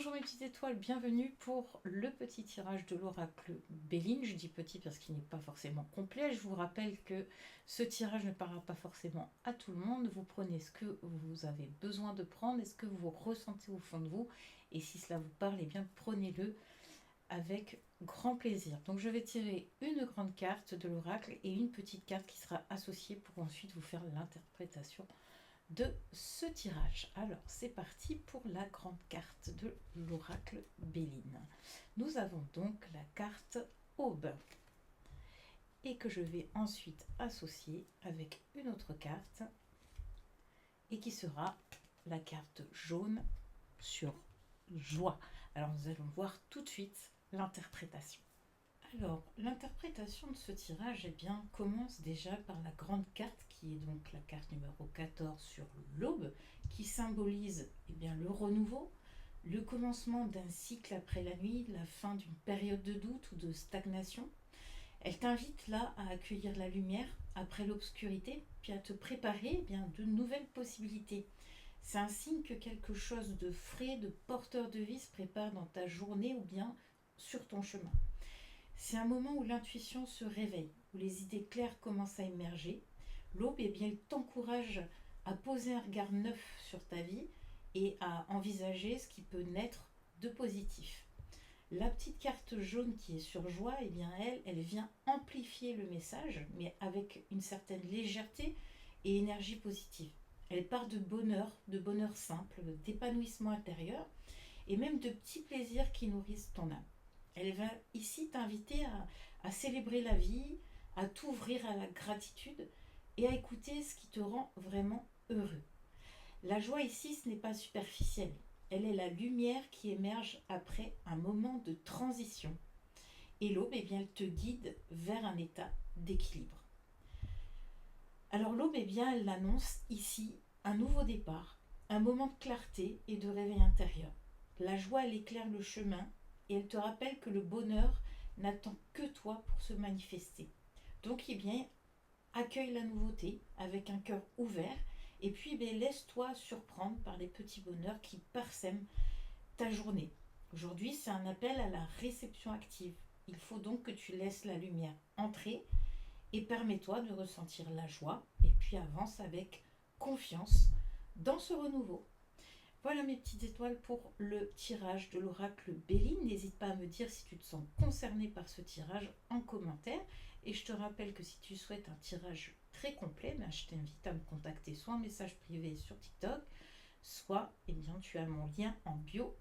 Bonjour mes petites étoiles, bienvenue pour le petit tirage de l'oracle Béline. Je dis petit parce qu'il n'est pas forcément complet. Je vous rappelle que ce tirage ne parlera pas forcément à tout le monde. Vous prenez ce que vous avez besoin de prendre et ce que vous ressentez au fond de vous. Et si cela vous parle, eh bien prenez-le avec grand plaisir. Donc je vais tirer une grande carte de l'oracle et une petite carte qui sera associée pour ensuite vous faire l'interprétation de ce tirage. Alors c'est parti pour la grande carte de l'oracle Béline. Nous avons donc la carte Aube et que je vais ensuite associer avec une autre carte et qui sera la carte jaune sur joie. Alors nous allons voir tout de suite l'interprétation. Alors, l'interprétation de ce tirage commence déjà par la grande carte qui est donc la carte numéro 14 sur l'aube, qui symbolise le renouveau, le commencement d'un cycle après la nuit, la fin d'une période de doute ou de stagnation. Elle t'invite là à accueillir la lumière après l'obscurité, puis à te préparer de nouvelles possibilités. C'est un signe que quelque chose de frais, de porteur de vie se prépare dans ta journée ou bien sur ton chemin. C'est un moment où l'intuition se réveille, où les idées claires commencent à émerger. L'aube, elle t'encourage à poser un regard neuf sur ta vie et à envisager ce qui peut naître de positif. La petite carte jaune qui est sur joie, elle vient amplifier le message, mais avec une certaine légèreté et énergie positive. Elle part de bonheur simple, d'épanouissement intérieur et même de petits plaisirs qui nourrissent ton âme. Elle va ici t'inviter à célébrer la vie, à t'ouvrir à la gratitude et à écouter ce qui te rend vraiment heureux. La joie ici, ce n'est pas superficiel. Elle est la lumière qui émerge après un moment de transition. Et l'aube, elle te guide vers un état d'équilibre. Alors l'aube, elle annonce ici un nouveau départ, un moment de clarté et de réveil intérieur. La joie, elle éclaire le chemin et elle te rappelle que le bonheur n'attend que toi pour se manifester. Donc, accueille la nouveauté avec un cœur ouvert et puis laisse-toi surprendre par les petits bonheurs qui parsèment ta journée. Aujourd'hui, c'est un appel à la réception active. Il faut donc que tu laisses la lumière entrer et permets-toi de ressentir la joie et puis avance avec confiance dans ce renouveau. Voilà mes petites étoiles pour le tirage de l'oracle Béline. N'hésite pas à me dire si tu te sens concerné par ce tirage en commentaire. Et je te rappelle que si tu souhaites un tirage très complet, je t'invite à me contacter soit en message privé sur TikTok, soit tu as mon lien en bio